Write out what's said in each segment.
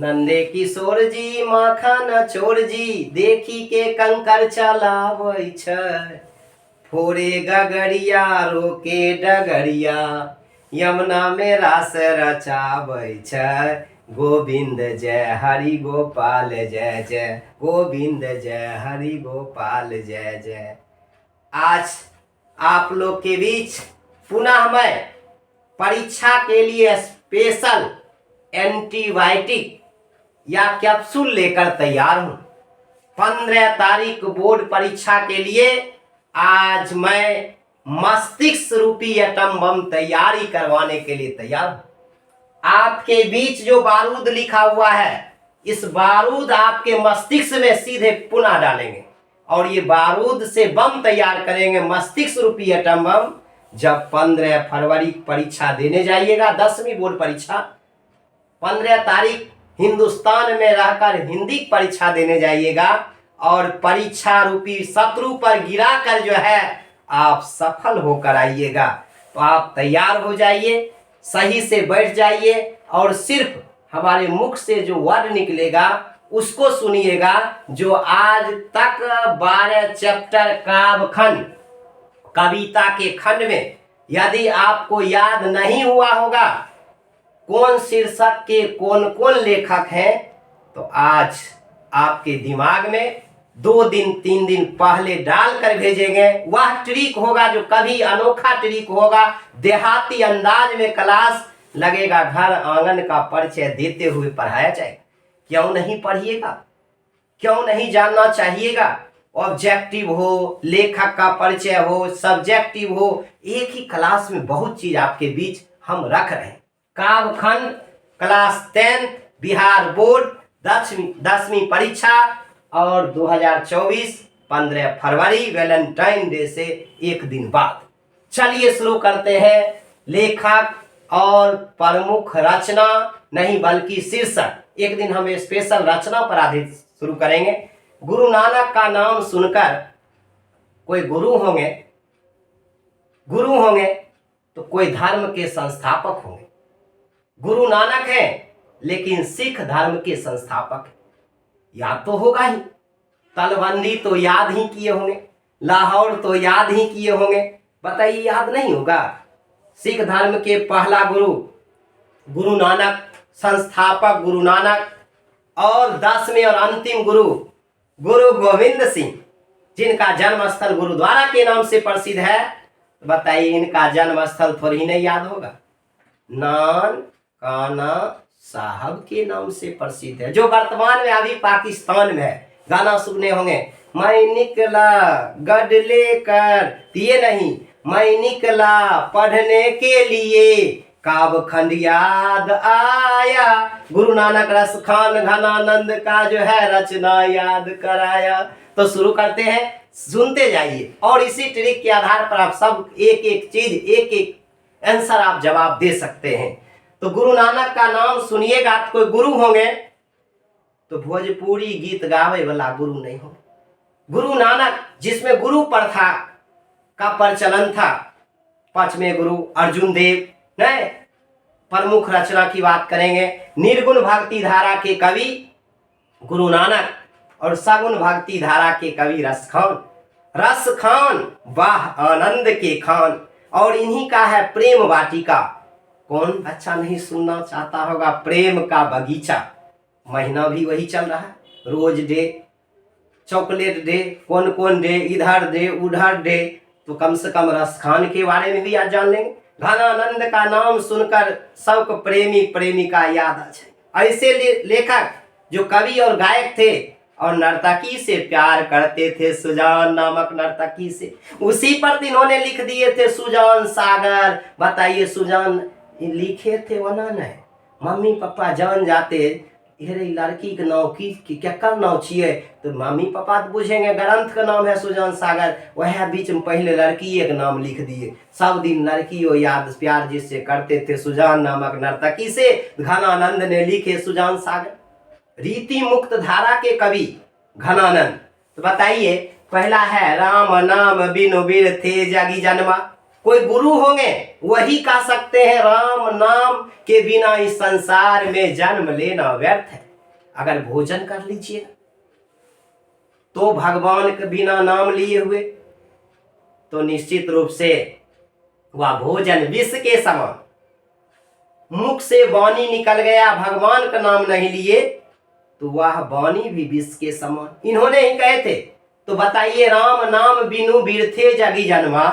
नंदे किशोर जी माखन चोर जी देखी के कंकर चलाबै छै। फोड़े गगरिया रोके डगरिया यमुना में रास रचाबै छै। गोविंद जय हरि गोपाल जय जय, गोविंद जय हरि गोपाल जय जय। आज आप लोग के बीच पुनः मैं परीक्षा के लिए स्पेशल एंटीबायोटिक या कैप्सूल लेकर तैयार हूं। 15 तारीख बोर्ड परीक्षा के लिए आज मैं मस्तिष्क रूपी एटम बम तैयारी करवाने के लिए तैयार हूं। आपके बीच जो बारूद लिखा हुआ है, इस बारूद आपके मस्तिष्क में सीधे पुनः डालेंगे और ये बारूद से बम तैयार करेंगे, मस्तिष्क रूपी एटम बम। जब 15 फरवरी परीक्षा देने जाइएगा, 10वीं बोर्ड परीक्षा, 15 तारीख हिंदुस्तान में रहकर हिंदी परीक्षा देने जाइएगा और परीक्षा रूपी शत्रु पर गिराकर जो है आप सफल होकर आइएगा। तो आप तैयार हो जाइए, सही से बैठ जाइए और सिर्फ हमारे मुख से जो वर्ड निकलेगा उसको सुनिएगा। जो आज तक 12 चैप्टर काव्यखंड कविता के खंड में यदि आपको याद नहीं हुआ होगा कौन शीर्षक के कौन कौन लेखक हैं, तो आज आपके दिमाग में 2 दिन 3 दिन पहले डालकर भेजेंगे। वह ट्रिक होगा जो कभी अनोखा ट्रिक होगा, देहाती अंदाज में क्लास लगेगा, घर आंगन का परिचय देते हुए पढ़ाया जाएगा। क्यों नहीं पढ़िएगा, क्यों नहीं जानना चाहिएगा। ऑब्जेक्टिव हो, लेखक का परिचय हो, सब्जेक्टिव हो, एक ही क्लास में बहुत चीज आपके बीच हम रख रहे हैं। काव्यखंड क्लास 10 बिहार बोर्ड 10वीं परीक्षा और 2024 15 फरवरी वैलेंटाइन डे से एक दिन बाद। चलिए शुरू करते हैं। लेखक और प्रमुख रचना नहीं बल्कि शीर्षक, एक दिन हम स्पेशल रचना पर आधारित शुरू करेंगे। गुरु नानक का नाम सुनकर कोई गुरु होंगे तो कोई धर्म के संस्थापक होंगे। गुरु नानक हैं लेकिन सिख धर्म के संस्थापक हैं। याद तो होगा ही, तलबंदी तो याद ही किए होंगे, लाहौर तो याद ही किए होंगे। बताइए याद नहीं होगा? सिख धर्म के पहला गुरु नानक, संस्थापक गुरु नानक, और 10वें और अंतिम गुरु गोविंद सिंह, जिनका जन्म स्थल गुरुद्वारा के नाम से प्रसिद्ध है। बताइए इनका जन्म स्थल थोड़ी नहीं याद होगा? नानकाना साहब के नाम से प्रसिद्ध है, जो वर्तमान में अभी पाकिस्तान में है। गाना सुनने होंगे, मैं निकला गढ़ लेकर, ये नहीं, मैं निकला पढ़ने के लिए, काव्यखंड याद आया, गुरु नानक रस खान घनानंद का जो है रचना याद कराया। तो शुरू करते हैं, सुनते जाइए और इसी ट्रिक के आधार पर आप सब एक एक चीज, एक एक आंसर आप जवाब दे सकते हैं। तो गुरु नानक का नाम सुनिएगा तो कोई गुरु होंगे तो भोजपुरी गीत गावे वाला गुरु नहीं हो। गुरु नानक जिसमें गुरु प्रथा का प्रचलन था, 5वें गुरु अर्जुन देव। नहीं, प्रमुख रचना की बात करेंगे, निर्गुण भक्ति धारा के कवि गुरु नानक और सगुण भक्ति धारा के कवि रस खान वाह आनंद के खान। और इन्हीं का है प्रेम वाटिका। कौन अच्छा नहीं सुनना चाहता होगा? प्रेम का बगीचा, महीना भी वही चल रहा है, रोज डे, चॉकलेट डे, कौन कौन डे, इधर डे उधर डे। तो कम से कम रस खान के बारे में भी आज जान लेंगे। घनानंद का नाम सुनकर सबको प्रेमी प्रेमिका याद आ जाए। ऐसे लेखक जो कवि और गायक थे और नर्तकी से प्यार करते थे, सुजान नामक नर्तकी से, उसी पर इन्होंने लिख दिए थे सुजान सागर। बताइए सुजान लिखे थे वना नहीं, मम्मी पापा जान जाते अरे लड़की के नाम की क्या नाम छिए, तो मम्मी पापा तो पूछेंगे ग्रंथ का नाम है सुजान सागर, वह बीच में पहले लड़की एक नाम लिख दिए। सब दिन लड़की वो याद प्यार जिससे करते थे सुजान नामक नर्तकी से, घनानंद ने लिखे सुजान सागर। रीति मुक्त धारा के कवि घनानंद। तो बताइए पहला है, राम नाम बिनु बीर थे जागी जन्मा। कोई गुरु होंगे वही कह सकते हैं राम नाम के बिना इस संसार में जन्म लेना व्यर्थ है। अगर भोजन कर लीजिए तो भगवान के बिना नाम लिए हुए, तो निश्चित रूप से वह भोजन विष के समान, मुख से वाणी निकल गया भगवान का नाम नहीं लिए तो वह वाणी भी विष के समान। इन्होंने ही कहे थे। तो बताइए, राम नाम बिनु बिरथे जगी जन्मा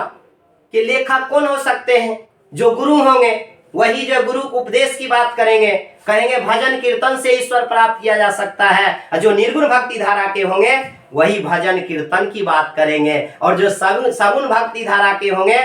के लेखक कौन हो सकते हैं? जो गुरु होंगे, वही जो गुरु उपदेश की बात करेंगे, कहेंगे भजन कीर्तन से ईश्वर प्राप्त किया जा सकता है। और जो निर्गुण भक्ति धारा के होंगे वही भजन कीर्तन की बात करेंगे। और जो सगुण भक्ति धारा के होंगे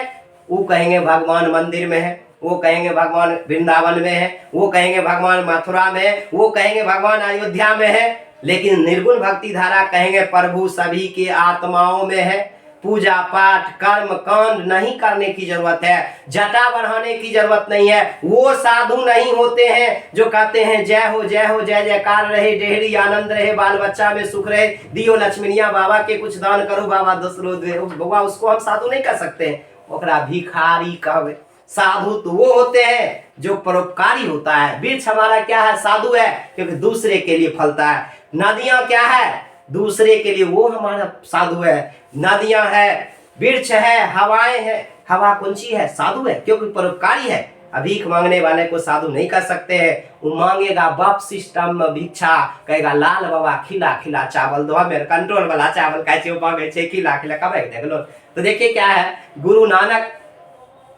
वो कहेंगे भगवान मंदिर में है, वो कहेंगे भगवान वृंदावन में है, वो कहेंगे भगवान मथुरा में है, वो कहेंगे भगवान अयोध्या में है। लेकिन निर्गुण भक्ति धारा कहेंगे प्रभु सभी के आत्माओं में है। पूजा पाठ कर्म कांड नहीं करने की जरूरत है, जटा बढ़ाने की जरूरत नहीं है। वो साधु नहीं होते हैं जो कहते हैं जय हो जय जयकार रहे, डेहरी आनंद रहे, बाल बच्चा में सुख रहे, दियो लक्ष्मणिया बाबा के कुछ दान करो, बाबा दूसरो दे। बाबा उसको हम साधु नहीं कर सकते, ओकरा भिखारी कहवे। साधु तो वो होते हैं जो परोपकारी होता है। वृक्ष हमारा क्या है? साधु है, क्योंकि दूसरे के लिए फलता है। नदियां क्या है? दूसरे के लिए, वो हमारा साधु है। नदियां है, वृक्ष है, हवाएं है। हवा कौन सी है? साधु है, क्योंकि परोपकारी है। भीख मांगने वाले को साधु नहीं कर सकते हैं। वो मांगेगा बफ सिस्टम में भिक्षा, कहेगा लाल बाबा खिला खिला चावल दो, मेरे कंट्रोल वाला चावल कैसे मांगे छे, खिला खिला कब देख लो। तो देखिए क्या है, गुरु नानक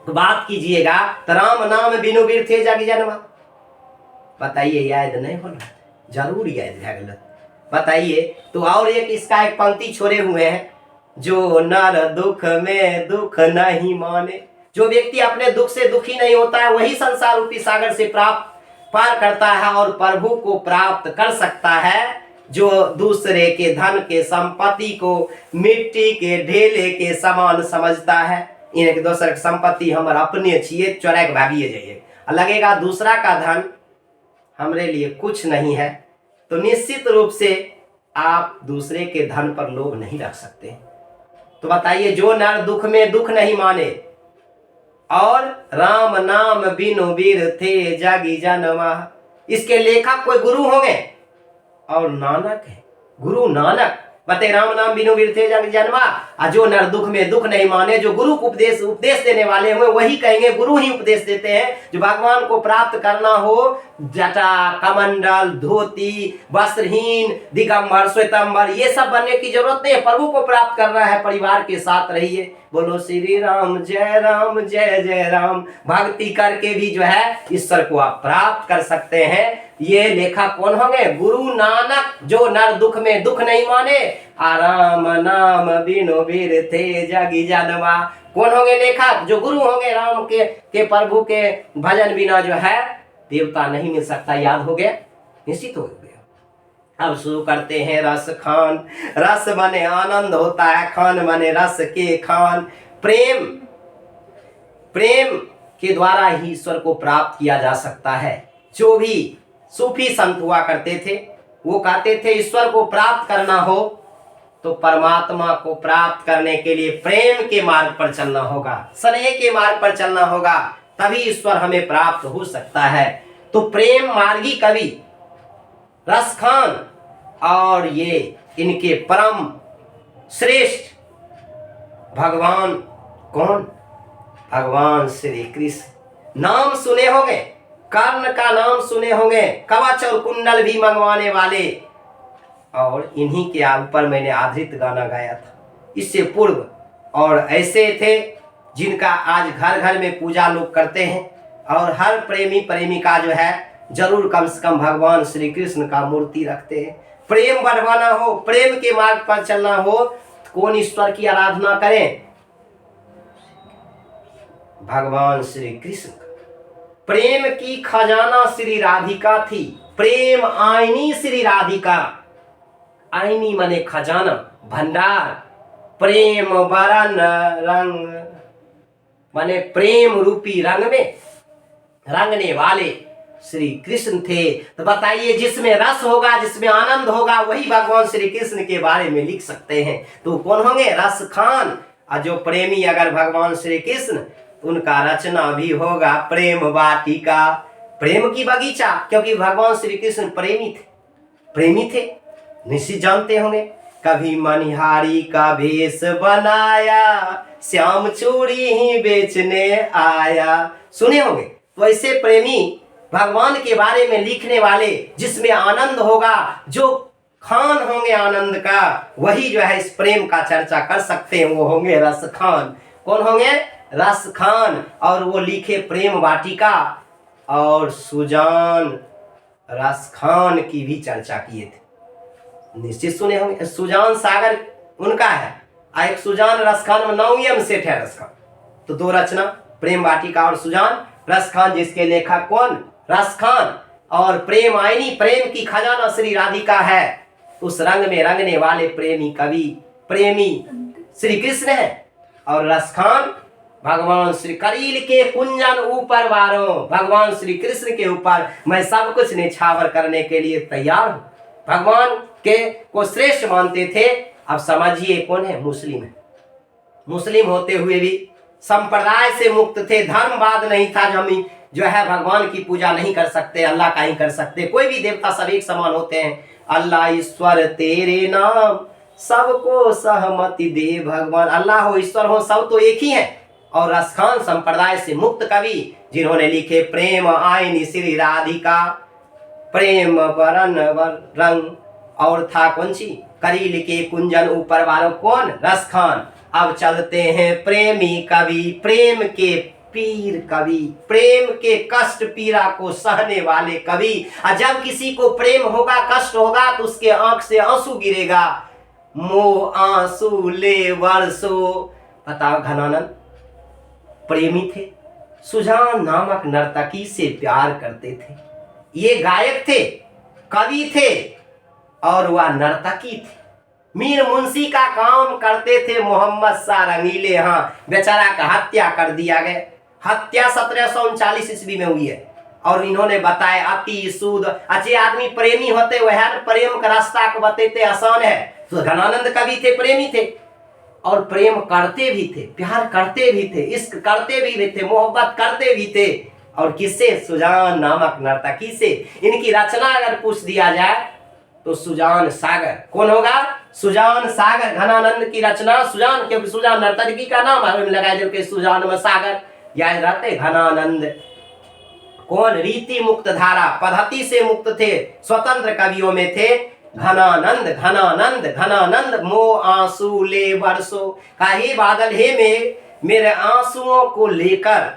बात कीजिएगा तो राम नाम बिनु बिरथे जगी जन्मा। बताइए, याद नहीं हो रहा? जरूर याद है गलत। बताइए। तो और एक इसका एक पंक्ति छोड़े हुए हैं, जो नर दुख में दुख नहीं माने। जो व्यक्ति अपने दुख से दुखी नहीं होता है वही संसार रूपी सागर से प्राप्त पार करता है और प्रभु को प्राप्त कर सकता है। जो दूसरे के धन के संपत्ति को मिट्टी के ढेले के समान समझता है, इन्हें दोसर के संपत्ति हमर अपने छिए, चोरा के भागिए जाइए, लगेगा दूसरा का धन हमरे लिए कुछ नहीं है, तो निश्चित रूप से आप दूसरे के धन पर लोभ नहीं रख सकते। तो बताइए, जो नर दुख में दुख नहीं माने और राम नाम बिनु बिरथे जागी जनमा, इसके लेखक कोई गुरु होंगे और नानक है, गुरु नानक। बते राम नाम बिनु बिरथे जग जन्मा। और जो नर दुख में दुख नहीं माने, जो गुरु को उपदेश देने वाले हुए वही कहेंगे, गुरु ही उपदेश देते हैं। जो भगवान को प्राप्त करना हो, जटा कमंडल धोती वस्त्रहीन दिगंबर श्वेतंबर ये सब बनने की जरूरत नहीं है। प्रभु को प्राप्त करना है, परिवार के साथ रहिए। बोलो श्री राम जय जय राम। भक्ति करके भी जो है ईश्वर को आप प्राप्त कर सकते हैं। ये लेखक कौन होंगे? गुरु नानक, जो नर दुख में दुख नहीं माने, आराम नाम बिनु बिरथे जगी जनमा। कौन होंगे लेखक? जो गुरु होंगे। राम के प्रभु के भजन बिना जो है देवता नहीं मिल सकता। याद हो गया? निश्चित हो गया। अब शुरू करते हैं रस खान। रस माने आनंद होता है, खान माने रस के खान। प्रेम, प्रेम के द्वारा ही ईश्वर को प्राप्त किया जा सकता है। जो भी सूफी संत हुआ करते थे वो कहते थे ईश्वर को प्राप्त करना हो तो परमात्मा को प्राप्त करने के लिए प्रेम के मार्ग पर चलना होगा, स्नेह के मार्ग पर चलना होगा, तभी ईश्वर हमें प्राप्त हो सकता है। तो प्रेम मार्गी कवि रसखान और ये इनके परम श्रेष्ठ भगवान कौन? भगवान श्री कृष्ण। नाम सुने होंगे, कर्ण का नाम सुने होंगे, कवच और कुंडल भी मंगवाने वाले, और इन्हीं के ऊपर मैंने आधारित गाना गाया था इससे पूर्व। और ऐसे थे जिनका आज घर घर में पूजा लोग करते हैं, और हर प्रेमी प्रेमिका जो है जरूर कम से कम भगवान श्री कृष्ण का मूर्ति रखते हैं। प्रेम बढ़वाना हो, प्रेम के मार्ग पर चलना हो, कौन ईश्वर की आराधना करें? भगवान श्री कृष्ण। प्रेम की खजाना श्री राधिका थी, प्रेम आईनी श्री राधिका। आईनी माने खजाना, भंडार। प्रेम बरन रंग माने प्रेम रूपी रंग में रंगने वाले श्री कृष्ण थे। तो बताइए, जिसमें रस होगा, जिसमें आनंद होगा, वही भगवान श्री कृष्ण के बारे में लिख सकते हैं। तो कौन होंगे? रस खान। और जो प्रेमी अगर भगवान श्री कृष्ण, उनका रचना भी होगा प्रेम वाटिका, प्रेम की बगीचा, क्योंकि भगवान श्री कृष्ण प्रेमी थे। प्रेमी थे, निश्चित जानते होंगे। कभी मनिहारी का भेष बनाया, श्याम चूड़ी ही बेचने आया, सुने होंगे। तो ऐसे प्रेमी भगवान के बारे में लिखने वाले, जिसमें आनंद होगा, जो खान होंगे आनंद का, वही जो है इस प्रेम का चर्चा कर सकते हैं, वो होंगे रस खान। कौन होंगे? रस खान। और वो लिखे प्रेम वाटिका, और सुजान रस खान की भी चर्चा किए थे, निश्चित सुने होंगे। सुजान सागर उनका है, एक सुजान रस खान में नौयम सेठ है रस खान। तो दो रचना, प्रेम वाटिका और सुजान रस खान, जिसके लेखक कौन? रस खान। और प्रेम आईनी, प्रेम की खजाना श्री राधिका है, उस रंग में रंगने वाले प्रेमी कवि, प्रेमी श्री कृष्ण है। और रस खान भगवान श्री करील के कुंजन ऊपर वारों, भगवान श्री कृष्ण के ऊपर मैं सब कुछ निछावर करने के लिए तैयार हूं। भगवान के को श्रेष्ठ मानते थे। अब समझिए कौन है? मुस्लिम है। मुस्लिम होते हुए भी संप्रदाय से मुक्त थे, धर्मवाद नहीं था, हम जो है भगवान की पूजा नहीं कर सकते, अल्लाह का ही कर सकते, कोई भी देवता सब एक समान होते हैं। अल्लाह ईश्वर तेरे नाम, सबको सहमति दे भगवान। अल्लाह हो, ईश्वर हो, सब तो एक ही है। और रस खान संप्रदाय से मुक्त कवि, जिन्होंने लिखे प्रेम आईनी श्री राधिका, प्रेम वरण रंग, और था कौन सी? करील के कुंजन ऊपर वालों, कौन? रस खान। अब चलते हैं प्रेमी कवि, प्रेम के पीर कवि, प्रेम के कष्ट पीड़ा को सहने वाले कवि। और जब किसी को प्रेम होगा, कष्ट होगा, तो उसके आंख से आंसू गिरेगा। मोह आंसू ले वर्षो। बताओ, घनानंद प्रेमी थे, सुजान नामक नर्तकी से प्यार करते थे। ये गायक थे, कवि थे, और वह नर्तकी थे। मीर मुंशी का काम करते थे मोहम्मद शाह रंगीले। हाँ, बेचारा का हत्या कर दिया गया। हत्या 1739 ईस्वी में हुई है। और इन्होंने बताया अति सूद, अच्छे आदमी प्रेमी होते, वह प्रेम का रास्ता को बताते आसान है। तो घनानंद कवि थे, प्रेमी थे, और प्रेम करते भी थे, प्यार करते भी थे, इश्क करते भी थे, मोहब्बत करते भी थे। और किससे? सुजान नामक नर्तकी से। इनकी रचना अगर पूछ दिया जाए तो सुजान सागर। कौन होगा? सुजान सागर। घनानंद की रचना सुजान, क्योंकि सुजान नर्तकी का नाम है, लगाए जो कि सुजान में सागर याद रहते। घनानंद कौन? रीति मुक्त धारा, पद्धति से मुक्त थे, स्वतंत्र कवियों में थे। घनानंद घनानंद घनानंद, मोह आंसू ले बरसो, काहे बादल हे में मेरे आंसुओं को लेकर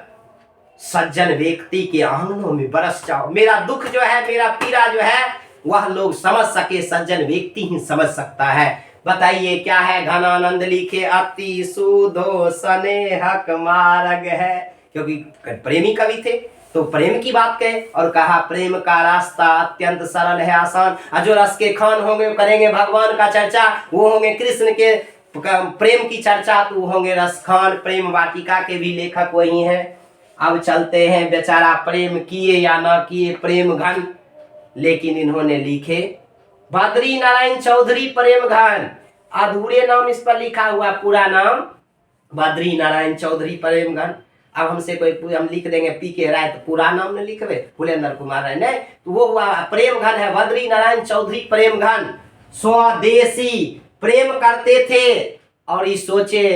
सज्जन व्यक्ति के आंगनों में बरस जाओ। मेरा दुख जो है, मेरा पीड़ा जो है, वह लोग समझ सके, सज्जन व्यक्ति ही समझ सकता है। बताइए क्या है? घनानंद लिखे अति सुधो स्नेहक मार्ग है, क्योंकि प्रेमी कवि थे तो प्रेम की बात कहे, और कहा प्रेम का रास्ता अत्यंत सरल है, आसान। और जो रस के खान होंगे करेंगे भगवान का चर्चा, वो होंगे कृष्ण के प्रेम की चर्चा, तो होंगे रस खान। प्रेम वाटिका के भी लेखक वही हैं। अब चलते हैं, बेचारा प्रेम किए या ना किए, प्रेम घन, लेकिन इन्होंने लिखे बद्री नारायण चौधरी प्रेम घन। अधूरे नाम इस पर लिखा हुआ, पूरा नाम बद्री नारायण चौधरी प्रेम घन। अब हमसे कोई हम लिख देंगे पी के राय, तो पूरा नाम नहीं लिखवे, फुलेंद्र कुमार राय नहीं, तो वो प्रेम घन है, बद्री नारायण चौधरी प्रेम घन। स्वदेशी प्रेम करते थे, और इस सोचे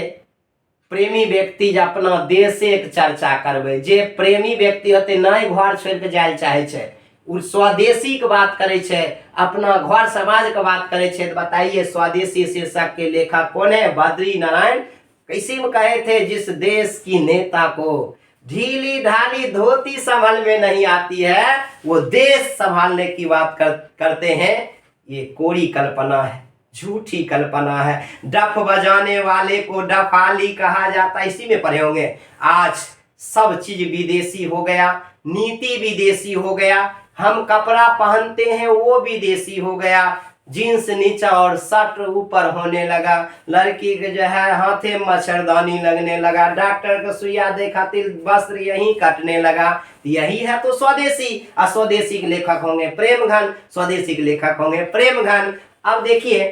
प्रेमी व्यक्ति जब अपना देश से एक चर्चा करवे, जे प्रेमी व्यक्ति होते नहीं घर छोड़ के जाए चाहे छे, स्वदेशी के बात करे छे, अपना घर समाज के बात करे छे। तो बताइए स्वदेशी शीर्षक के लेखक कौन है? बद्री नारायण। कैसे में कहे थे, जिस देश की नेता को ढीली ढाली धोती संभाल में नहीं आती है, वो देश संभालने की बात करते हैं। ये कोरी कल्पना है, झूठी कल्पना है। डफ बजाने वाले को डफाली कहा जाता है, इसी में पढ़े होंगे। आज सब चीज विदेशी हो गया, नीति विदेशी हो गया, हम कपड़ा पहनते हैं वो विदेशी हो गया, जींस नीचा और शर्ट ऊपर होने लगा, लड़की के जो है हाथे मच्छरदानी लगने लगा, डॉक्टर को सुइया दे खातिर वस्त्र यही कटने लगा। यही है तो स्वदेशी। अस्वदेशी के लेखक होंगे प्रेम घन, स्वदेशी के लेखक होंगे प्रेम घन। अब देखिए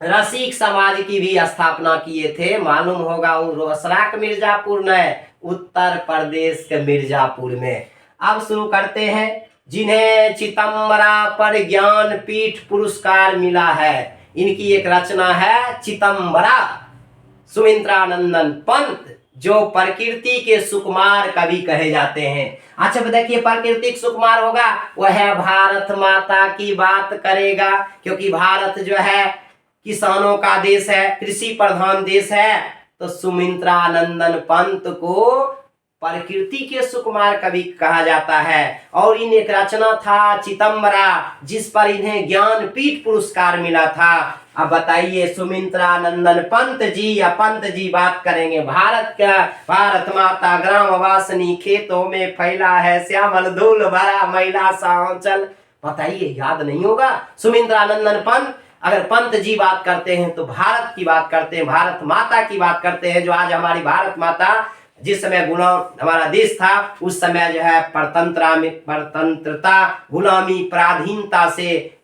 रसिक समाज की भी स्थापना किए थे, मालूम होगा वो रोसराक मिर्जापुर में, उत्तर प्रदेश के मिर्जापुर में। अब शुरू करते हैं जिन्हें चितंबरा पर ज्ञानपीठ पुरस्कार मिला है। इनकी एक रचना है चितंबरा। सुमित्रानंदन पंत जो प्रकृति के सुकुमार कवि कहे जाते हैं। अच्छा देखिए, प्राकृतिक सुकुमार होगा वह भारत माता की बात करेगा, क्योंकि भारत जो है किसानों का देश है, कृषि प्रधान देश है। तो सुमित्रानंदन पंत को प्रकृति के सुकुमार कवि कहा जाता है। और इन एक रचना था चितंबरा, जिस पर इन्हें ज्ञानपीठ पुरस्कार मिला था। अब बताइए, सुमित्रानंदन पंत जी या पंत जी बात करेंगे। भारत का भारत माता ग्राम वासनी, खेतों में फैला है श्यामल धूल भरा मैला सांचल। बताइए, याद नहीं होगा सुमित्रानंदन पंत? अगर पंत जी बात करते हैं तो भारत की बात करते हैं, भारत माता की बात करते हैं। जो आज हमारी भारत माता, जिस समय गुलाम हमारा देश था उस समय जो है परतंत्रता, गुलामी, पराधीनता से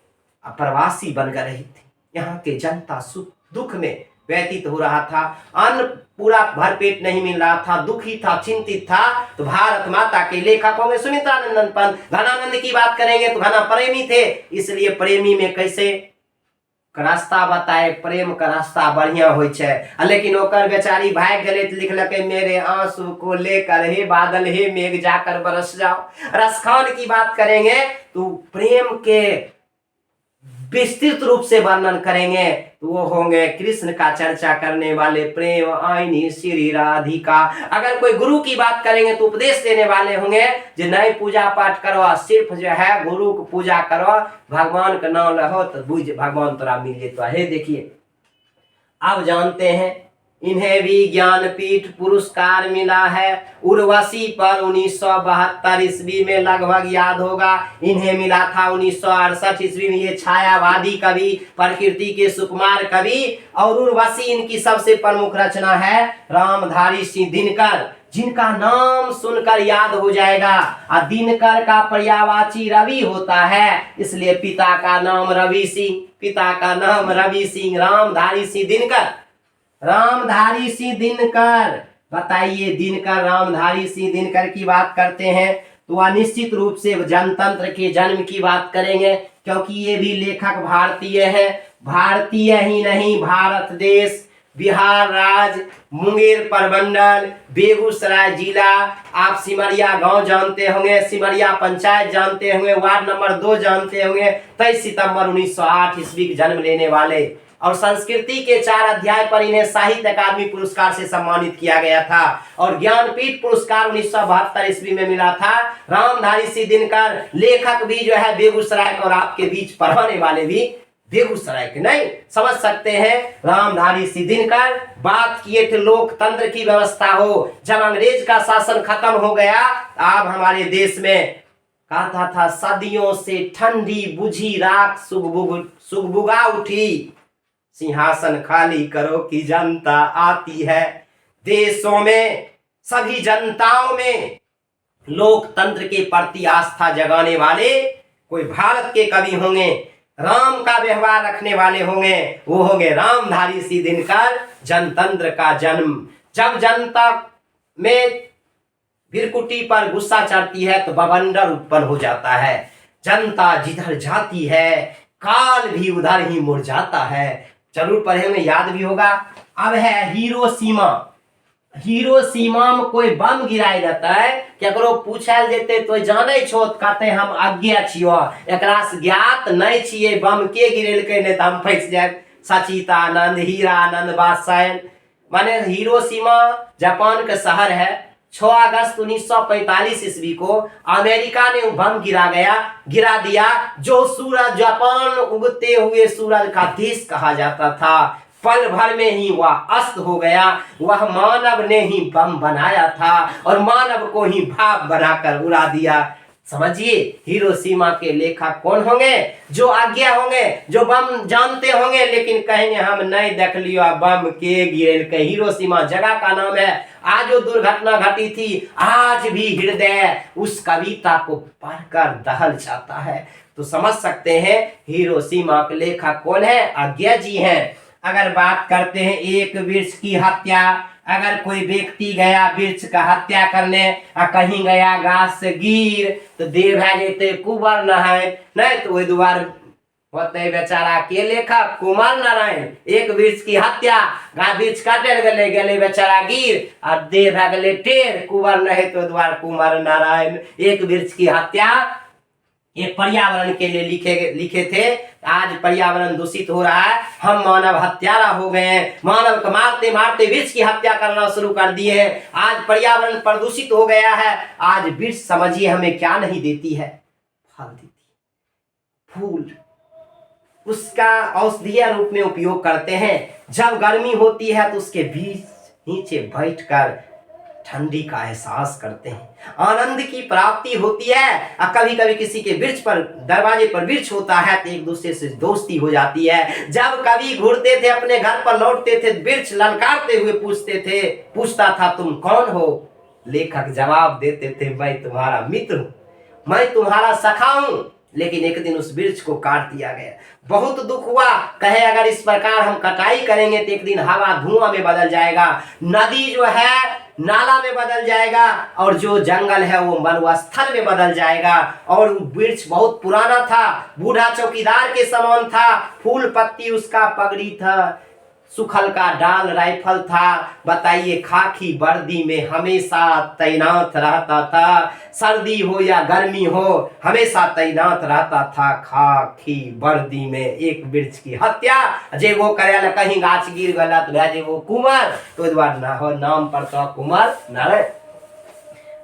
प्रवासी बनकर रही थी। यहाँ के जनता सुख दुख में व्यतीत हो रहा था, अन्न पूरा भरपेट नहीं मिल रहा था, दुखी था, चिंतित था। तो भारत माता के लेखक होंगे सुमित्रानंदन पंत। घनानंद की बात करेंगे तो घना प्रेमी थे, इसलिए प्रेमी में कैसे रास्ता बताए, प्रेम का रास्ता बढ़िया हो छे। लेकिन ओकर बेचारी भाग गले तो लिखलके, मेरे आंसू को लेकर हे बादल हे मेघ जाकर बरस जाओ। रसखान की बात करेंगे तो प्रेम के विस्तृत रूप से वर्णन करेंगे तो वो होंगे कृष्ण का चर्चा करने वाले प्रेम आईनी श्री राधिका। अगर कोई गुरु की बात करेंगे तो उपदेश देने वाले होंगे, जो नए पूजा पाठ करो, सिर्फ जो है गुरु को पूजा करो, भगवान का नाम रहो तो बुझ भगवान तोरा मिल जेतो है। देखिए, अब जानते हैं इन्हें भी ज्ञानपीठ पुरस्कार मिला है। उर्वशी पर 1972 ईस्वी में लगभग याद होगा, इन्हें मिला था 1968 ईस्वी में। ये छायावादी कवि, प्रकृति के सुकुमार कवि। और उर्वशी इनकी सबसे प्रमुख रचना है रामधारी सिंह दिनकर, जिनका नाम सुनकर याद हो जाएगा। दिनकर का पर्यायवाची रवि होता है, इसलिए पिता का नाम रवि सिंह, पिता का नाम रवि सिंह, रामधारी सिंह दिनकर। रामधारी सिंह दिनकर, बताइए, दिनकर रामधारी सिंह दिनकर की बात करते हैं तो वह निश्चित रूप से जनतंत्र के जन्म की बात करेंगे, क्योंकि ये भी लेखक भारतीय है। भारतीय ही नहीं, भारत देश, बिहार राज्य, मुंगेर प्रमंडल, बेगूसराय जिला, आप सिमरिया गांव जानते होंगे, सिमरिया पंचायत जानते होंगे, वार्ड नंबर 2 जानते होंगे। 23 सितंबर 1908 ईस्वी के जन्म लेने वाले। और संस्कृति के 4 अध्याय पर इन्हें साहित्य अकादमी पुरस्कार से सम्मानित किया गया था। और ज्ञानपीठ पुरस्कार 1972 ईस्वी में मिला था। रामधारी सिंह दिनकर लेखक भी जो है बेगूसराय, और आपके बीच पढ़ाने वाले भी बेगूसराय के। नहीं समझ सकते हैं, रामधारी सिंह दिनकर बात किए थे लोकतंत्र की व्यवस्था हो। जब अंग्रेज का शासन खत्म हो गया, अब हमारे देश में कहता था, सदियों से ठंडी बुझी राख सुगबुगा उठी, सिंहासन खाली करो कि जनता आती है। देशों में सभी जनताओं में लोकतंत्र के प्रति आस्था जगाने वाले कोई भारत के कवि होंगे, राम का व्यवहार रखने वाले होंगे, वो होंगे रामधारी सिंह दिनकर। जनतंत्र का जन्म, जब जनता में भिरकुटी पर गुस्सा चढ़ती है तो बवंडर उत्पन्न हो जाता है। जनता जिधर जाती है काल भी उधर ही मुड़ जाता है। जरूर पढ़े में याद भी होगा। अब है हिरोशिमा। हिरोशिमा में कोई बम गिराई जाता है, केकरो पूछल जेते तो जाने छो, कहते हम अज्ञा छियो, एकरा से ज्ञात नहीं छिए बम के गिरेलकै, नहीं तो हम फंस जाए। सचितानंद, हीरानंद, वात्सायन। माने हिरोशिमा जापान का शहर है। 6 अगस्त 1945 ईस्वी को अमेरिका ने बम गिरा दिया, जो सूरज, जापान उगते हुए सूरज का देश कहा जाता था, पल भर में ही वह अस्त हो गया। वह मानव ने ही बम बनाया था और मानव को ही भाप बनाकर उड़ा दिया। समझिए, हिरोशिमा के लेखक कौन होंगे? जो आज्ञा होंगे, जो बम जानते होंगे, लेकिन कहेंगे हम नहीं देख लियो बम के गिरेल के। हिरोशिमा जगह का नाम है। आज जो दुर्घटना घटी थी, आज भी हृदय उस कविता को पढ़कर दहल जाता है। तो समझ सकते हैं हिरोशिमा के लेखक कौन है? आज्ञा जी हैं। अगर बात करते हैं एक वृक्ष की हत्या, अगर कोई व्यक्ति गया वृक्ष का हत्या करने आ कहीं गया गाछ से गिर तो देह भे जेते कुंवर नारायण, नहीं तो वही दुआर होते बेचारा के लेखक कुमार नारायण एक वृक्ष की हत्या वृक्ष काटल गले गले बेचारा गिर और देह भे गले टेढ़ कुंवर नहीं तो द्वार कुमार नारायण एक वृक्ष की हत्या ये पर्यावरण के लिए लिखे थे। आज पर्यावरण दूषित हो रहा है, हम मानव हत्यारा हो गए हैं, मानव को मारते मारते वृक्ष की हत्या करना शुरू कर दिए हैं। आज पर्यावरण प्रदूषित हो गया है। आज वृक्ष समझिए हमें क्या नहीं देती है, फल देती, फूल, उसका औषधीय रूप में उपयोग करते हैं। जब गर्मी होती है तो उसके बीच नीचे बैठकर ठंडी का एहसास करते हैं, आनंद की प्राप्ति होती है। कभी कभी किसी के वृक्ष पर दरवाजे पर वृक्ष होता है तो एक दूसरे से दोस्ती हो जाती है। जब कभी घूरते थे अपने घर पर लौटते थे वृक्ष ललकारते हुए पूछता था तुम कौन हो, लेखक जवाब देते थे मैं तुम्हारा मित्र हूं, मैं तुम्हारा सखा हूं। लेकिन एक दिन उस वृक्ष को काट दिया गया, बहुत दुख हुआ। कहे अगर इस प्रकार हम कटाई करेंगे तो एक दिन हवा धुआं में बदल जाएगा, नदी जो है नाला में बदल जाएगा और जो जंगल है वो मरुस्थल में बदल जाएगा। और वृक्ष बहुत पुराना था, बूढ़ा चौकीदार के समान था, फूल पत्ती उसका पगड़ी था, सुखल का डाल राइफल था। बताइए खाकी वर्दी में हमेशा तैनात रहता था, सर्दी हो या गर्मी हो हमेशा तैनात रहता था खाकी वर्दी में। एक वृक्ष की हत्या जे वो करे कहीं गाछ गिर गला तो जे वो कुंवर तो द्वार ना हो नाम पर तो कुंवर नारायण।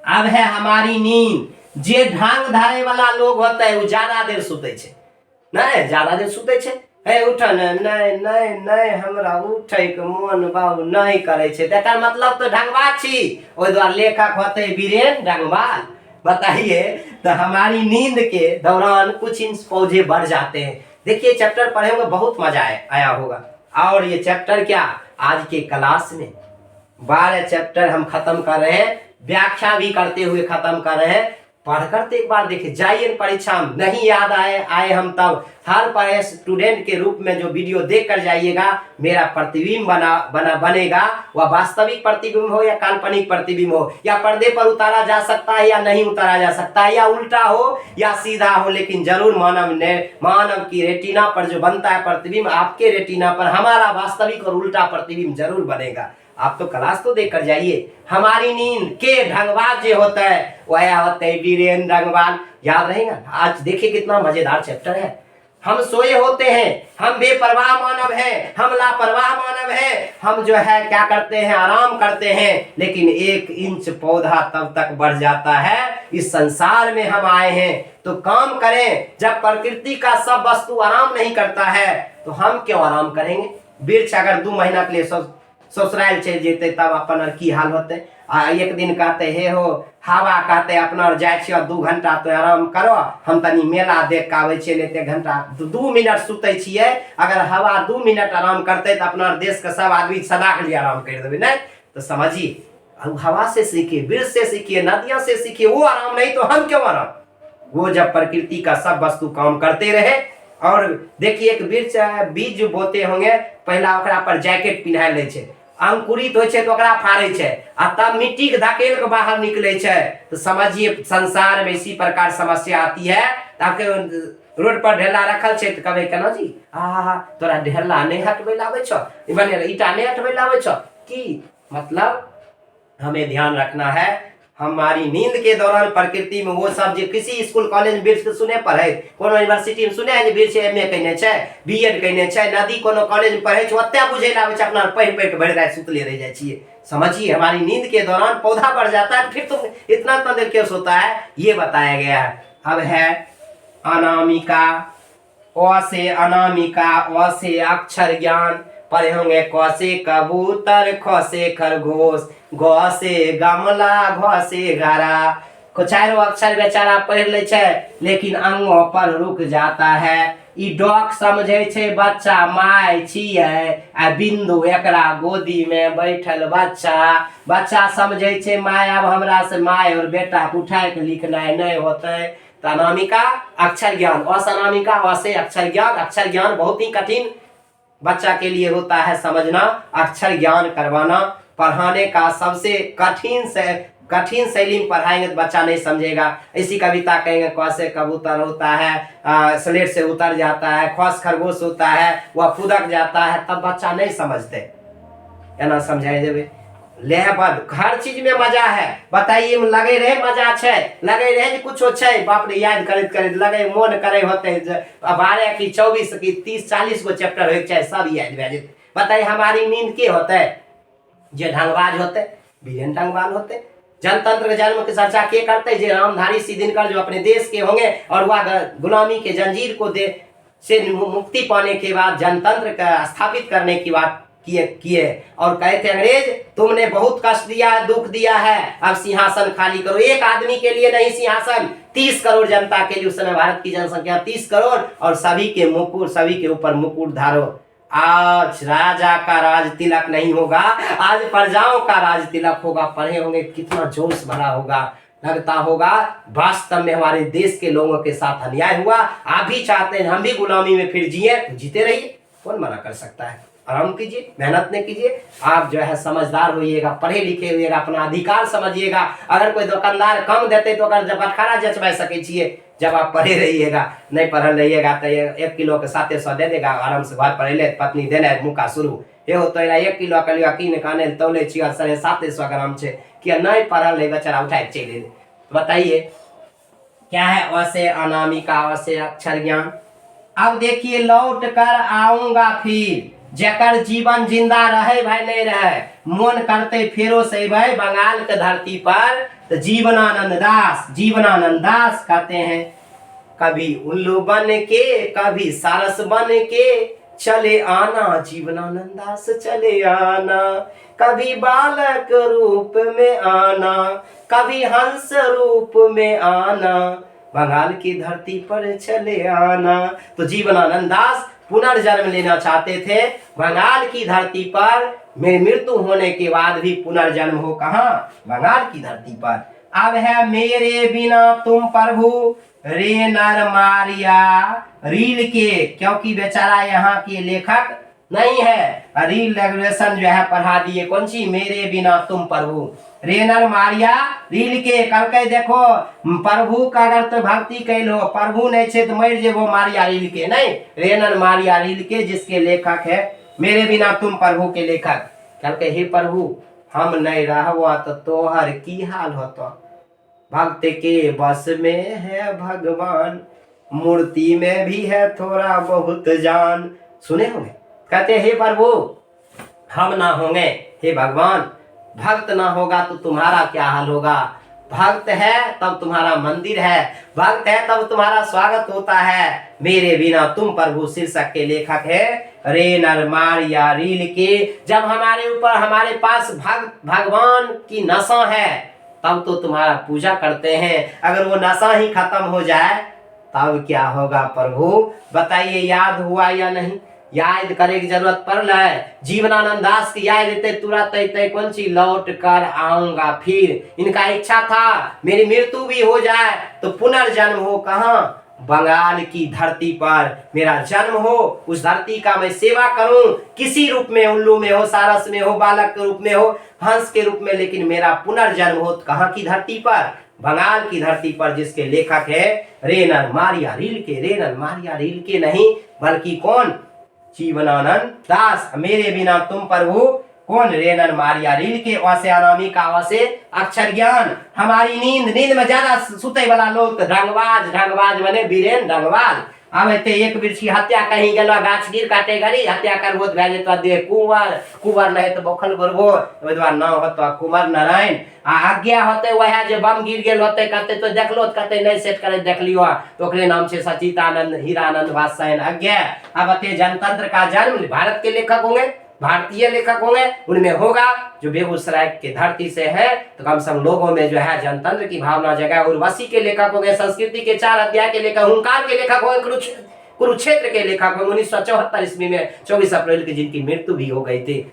अब है हमारी नींद। जे ढांग धारे वाला लोग होता है वो ज्यादा देर सुते छे, नहीं ज्यादा देर सुते छे, हे उठन नहीं नहीं नहीं हमरा उठे के मन बाबू नहीं करे छे, तेकर मतलब तो ढंगबाज छी, ओइ द्वार लेखक होते वीरेन ढंगबाज। बताइए तो हमारी नींद के दौरान कुछ इंच पौधे बढ़ जाते हैं। देखिए चैप्टर पढ़े हुए बहुत मजा आया होगा। और ये चैप्टर क्या आज के क्लास में 12 चैप्टर हम खत्म कर रहे हैं, व्याख्या भी करते हुए खत्म कर रहे हैं। पढ़कर तो एक बार देखिए, जाइए परीक्षा में नहीं याद आए हम तब हर स्टूडेंट के रूप में जो वीडियो देख कर जाइएगा मेरा प्रतिबिंब बनेगा। वह वास्तविक प्रतिबिंब हो या काल्पनिक प्रतिबिंब हो, या पर्दे पर उतारा जा सकता है या नहीं उतारा जा सकता है, या उल्टा हो या सीधा हो, लेकिन जरूर मानव की रेटिना पर जो बनता है प्रतिबिंब आपके रेटिना पर हमारा वास्तविक और उल्टा प्रतिबिंब जरूर बनेगा। आप तो क्लास तो देख कर जाइए। हमारी नींद के ढंगबाज जो होता है वह होता है वीरेन ढंगबाज, याद रहेगा। आज देखिए कितना मजेदार चैप्टर है। हम सोए होते हैं, हम बेपरवाह मानव हैं, हम लापरवाह मानव हैं, हम जो है क्या करते हैं आराम करते हैं, लेकिन 1 इंच पौधा तब तक बढ़ जाता है। इस संसार में हम आए हैं तो काम करें। जब प्रकृति का सब वस्तु आराम नहीं करता है तो हम क्यों आराम करेंगे। वृक्ष अगर 2 महीना के लिए ससुराल चल जेते तब अपन की हाल होते। एक दिन कहते हे हो हवा कहते अपना जाए 2 घंटा तो आराम करो, हम तनी मेला देख के आवे छिए, लेते घंटा 2 मिनट सुते छिए। अगर हवा 2 मिनट आराम करते तो अपना देश के सब आदमी सदा के लिए आराम कर देवे, नहीं तो समझिए हवा से सीखिए, वृक्ष से सीखिए, नदियों से सीखिए। वो आराम नहीं तो हम क्यों आराम। वो जब प्रकृति का सब वस्तु काम करते रहे। और देखिए एक वृक्ष बीज बोते होंगे, पहला ओकरा पर जैकेट पिन्हाय ले छे, अंकुरित हो छे तो ओकरा फाड़े छे आ तब मिट्टी के धकेल के बाहर निकले छे। तो समझिए संसार में इसी प्रकार समस्या आती है। ताकि रोड पर ढेला रखल छे तो कहे केना जी तोरा ढेला नहीं हटबे लावे छो, माने ईटा नहीं हटबे लावे छो की। मतलब हमें ध्यान रखना है। हमारी नींद के दौरान प्रकृति में वो सब जो किसी स्कूल कॉलेज में वृक्ष सुने पढ़े, कोनो यूनिवर्सिटी में सुने है वृक्ष एमए कहने छे, बीएड कहने छे, नदी कोनो कॉलेज में पढ़े छे ओते बुझे लावे छे, अपना पढ़ के भर रात सुतले रह जाए छिए। समझिए हमारी नींद के दौरान पौधा बढ़ जाता है, फिर तो इतना देर क्यों सोता है ये बताया गया है। अब है अनामिका। अ से अनामिका, अ से अक्षर ज्ञान पढ़े होंगे। क से कबूतर, ख से खरगोश, ग से गमला, घ से घड़ा। को 4 अक्षर बेचारा पढ़ ले छे लेकिन अंगों पर रुक जाता है। ई डॉक समझे छे बच्चा माय छिए आ बिंदु एकरा गोदी में बैठल बच्चा समझे छे माय अब हमरा से माय और बेटा उठाए के लिखना नहीं होते। तो अनामिका अक्षर ज्ञान, अनामिका अ से अक्षर ज्ञान। अक्षर ज्ञान बहुत ही कठिन बच्चा के लिए होता है समझना, अक्षर ज्ञान करवाना। पढ़ाने का सबसे कठिन शैली में पढ़ाएंगे तो बच्चा नहीं समझेगा। इसी कविता कहेंगे क से कबूतर होता है, स्लेट से उतर जाता है, ख से खरगोश होता है, वह फुदक जाता है, तब बच्चा नहीं समझते। है ना, समझाए देवे ले बद हर चीज में मजा है। बताइए लगे रहे मजा छे, लगे रहे कुछ छे, बाप रे याद करत करत लगे मन करे होते 12 की 24 की 30 40 गो चैप्टर हो चाहे सब याद भे जेते। बताइए हमारी नींद के होते जे ढंगबाज होते, वीरेन ढंगबाज होते। जनतंत्र के जन्म की चर्चा के करते जे रामधारी सी दिनकर जो अपने देश के होंगे और वह गुलामी के जंजीर को दे से मुक्ति पाने के बाद जनतंत्र का स्थापित करने की बात किए और कहे थे अंग्रेज तुमने बहुत कष्ट दिया है, दुख दिया है, अब सिंहासन खाली करो। एक आदमी के लिए नहीं सिंहासन, 30 करोड़ जनता के लिए। उस समय भारत की जनसंख्या 30 करोड़ और सभी के ऊपर मुकुट धारो। आज राजा का राज तिलक नहीं होगा, आज प्रजाओं का राज तिलक होगा। पढ़े होंगे कितना जोश भरा होगा, लगता होगा वास्तव में हमारे देश के लोगों के साथ अन्याय हुआ। आप भी चाहते हैं हम भी गुलामी में फिर जिए, तो जीते रहिए, कौन मना कर सकता है। आराम कीजिए, मेहनत नहीं कीजिए, आप जो है समझदार होइएगा, पढ़े लिखे होइएगा, अपना अधिकार समझिएगा। अगर कोई दुकानदार कम देते तो अगर बटखारा जचवा सके छिए, जब आप पढ़े रहिएगा। नहीं पढ़ल रहिएगा तो 1 किलो के 700 दे देगा, आराम से घर पर ले पत्नी देने मुका शुरू ये होता है। 1 किलो के लिए कीन काने तौले छिया 750 ग्राम छे कि नहीं पढ़ल रहे बेचारा उठा के चले। बताइए क्या है वैसे अनामिका वैसे अक्षर ज्ञान। अब देखिए लौट कर आऊंगा फिर, जेकर जीवन जिंदा रहे भाई नहीं रहे, मन करते फेरो से भाई बंगाल के धरती पर। तो जीवनानंद दास कहते हैं कभी उल्लू बन के कभी सारस बन के चले आना, जीवनानंद दास चले आना। कभी बालक रूप में आना, कभी हंस रूप में आना, बंगाल की धरती पर चले आना। तो जीवनानंद दास पुनर्जन्म लेना चाहते थे बंगाल की धरती पर। मेरी मृत्यु होने के बाद भी पुनर्जन्म हो कहाँ, बंगाल की धरती पर। अब है मेरे बिना तुम प्रभु रे नर मारिया रील के, क्योंकि बेचारा यहाँ के लेखक नहीं है। रील रेगुलेशन जो है पढ़ा दिए कौन सी, मेरे बिना तुम प्रभु रेनर मारिया रील के। करके देखो प्रभु का अगर तो भक्ति कैलो, प्रभु नहीं छे तो मर जेबो मारिया रील के, नहीं रेनर मारिया रील के, जिसके लेखक है मेरे बिना तुम प्रभु के लेखक। कहते हे प्रभु हम नहीं रहवा तो तोहर की हाल होता। भक्त के बस में है भगवान, मूर्ति में भी है थोड़ा बहुत जान। सुने होंगे कहते हे प्रभु हम ना होंगे, हे भगवान भक्त ना होगा तो तुम्हारा क्या हाल होगा। भक्त है तब तुम्हारा मंदिर है, भक्त है तब तुम्हारा स्वागत होता है। मेरे बिना तुम प्रभु शीर्षक के लेखक है रे नर मारिया रील के। जब हमारे ऊपर हमारे पास भगवान की नशा है तब तो तुम्हारा पूजा करते हैं, अगर वो नशा ही खत्म हो जाए तब क्या होगा प्रभु। बताइए याद हुआ या नहीं, याद करे की जरूरत पड़ रहा है। जीवनानंद दास की याद देते तुरंत कौन सी, लौट कर आऊंगा फिर। इनका इच्छा था मेरी मृत्यु भी हो जाए तो पुनर्जन्म हो कहाँ, बंगाल की धरती पर मेरा जन्म हो, उस धरती का मैं सेवा करूं, किसी रूप में, उल्लू में हो, सारस में हो, बालक के रूप में हो, हंस के रूप में, लेकिन मेरा पुनर्जन्म हो कहाँ की धरती पर, बंगाल की धरती पर। जिसके लेखक है रेनर मारिया रील के। रेनर मारिया रील के नहीं बल्कि कौन, जीवनानंद दास। मेरे बिना तुम प्रभु कौन, रेनर मारिया रील के। वैसे अनामिका वैसे अक्षर ज्ञान। हमारी नींद में ज्यादा सुते वाला लोग ढंगबाज बने वीरेन ढंगबाज। अब एक वृक्ष की हत्या कहीं गलो, गाछ गिर काटे गरी हत्या करबो तो भे जेतो दे कुंवर नहीं तो बखल करबो, ओइ द्वारा नाम होतो कुंवर नारायण। आज्ञा होते वह जो बम गिर गेल होते कहते तो देखलो तो कहते नहीं सेट करे देख लियो, तो ओकरे नाम से सचितानंद हीरानंद वात्सायन आज्ञा। अब जनतंत्र का जन्म भारत के लेखक होंगे, भारतीय लेखक होंगे, उनमें होगा जो बेगूसराय के धरती से है, तो कम से कम लोगों में जो है जनतंत्र की भावना जगह। उर्वशी के लेखक हो गए, संस्कृति के 4 अध्याय के लेखक, हुंकार के लेखक हो गए, कुरुक्षेत्र के लेखक हो 1974 ईस्वी में 24 अप्रैल की जिनकी मृत्यु भी हो गई थी।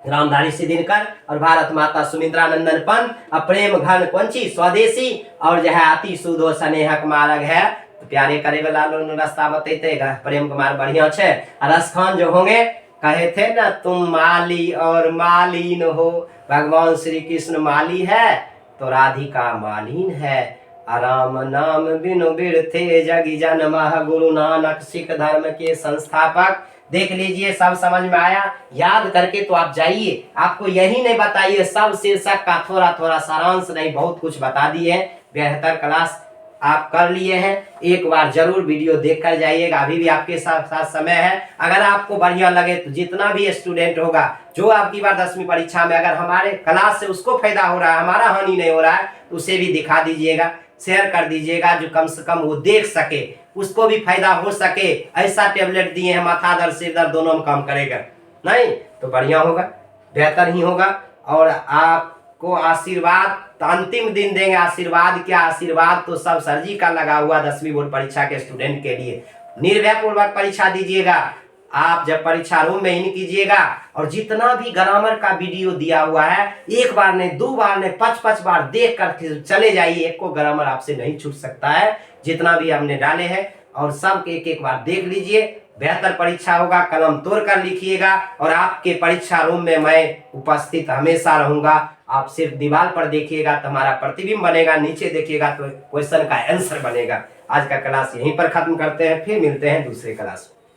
रामधारी सिद्धिनकर और भारत माता सुमित्रानंदन पंत, प्रेम घन पंची स्वदेशी और जो है अति सुधो स्नेहक मार्ग है। तो प्यारे करे वाला लोग रास्ता बतेते प्रेम कुमार बढ़िया छे। रसखान जो होंगे कहे थे ना तुम माली और मालीन हो, भगवान श्री कृष्ण माली है तो राधिका मालीन है। राम नाम बिनु बिरथे जगी जन मह, गुरु नानक सिख धर्म के संस्थापक। देख लीजिए, सब समझ में आया? याद करके तो आप जाइए, आपको यही नहीं बताइए सब शीर्षक का थोड़ा थोड़ा सारांश नहीं, बहुत कुछ बता दिए हैं। बेहतर क्लास आप कर लिए हैं, एक बार जरूर वीडियो देख कर जाइएगा, अभी भी आपके साथ साथ समय है। अगर आपको बढ़िया लगे तो जितना भी स्टूडेंट होगा जो आपकी बार 10वीं परीक्षा में अगर हमारे क्लास से उसको फायदा हो रहा है, हमारा हानि नहीं हो रहा है, तो उसे भी दिखा दीजिएगा, शेयर कर दीजिएगा, जो कम से कम वो देख सके, उसको भी फायदा हो सके। ऐसा टेबलेट दिए हैं, माथा दर्द सिर दर्द दोनों में काम करेगा, नहीं तो बढ़िया होगा, बेहतर ही होगा। और आपको आशीर्वाद तो अंतिम दिन देंगे। आशीर्वाद क्या, आशीर्वाद तो सब सर जी का लगा हुआ 10वीं बोर्ड परीक्षा के स्टूडेंट के लिए। निर्भय पूर्वक परीक्षा दीजिएगा, आप जब परीक्षा रूम में इन कीजिएगा, और जितना भी ग्रामर का वीडियो दिया हुआ है, एक बार नहीं, 2 बार नहीं, 5-5 बार देख कर चले जाइए, एक को ग्रामर आपसे नहीं छूट सकता है, जितना भी हमने डाले हैं। और सब एक एक बार देख लीजिए, बेहतर परीक्षा होगा। कलम तोड़ कर लिखिएगा, और आपके परीक्षा रूम में मैं उपस्थित हमेशा रहूंगा। आप सिर्फ दीवार पर देखिएगा तो हमारा प्रतिबिंब बनेगा, नीचे देखिएगा तो क्वेश्चन का आंसर बनेगा। आज का क्लास यहीं पर खत्म करते हैं, फिर मिलते हैं दूसरे क्लास में।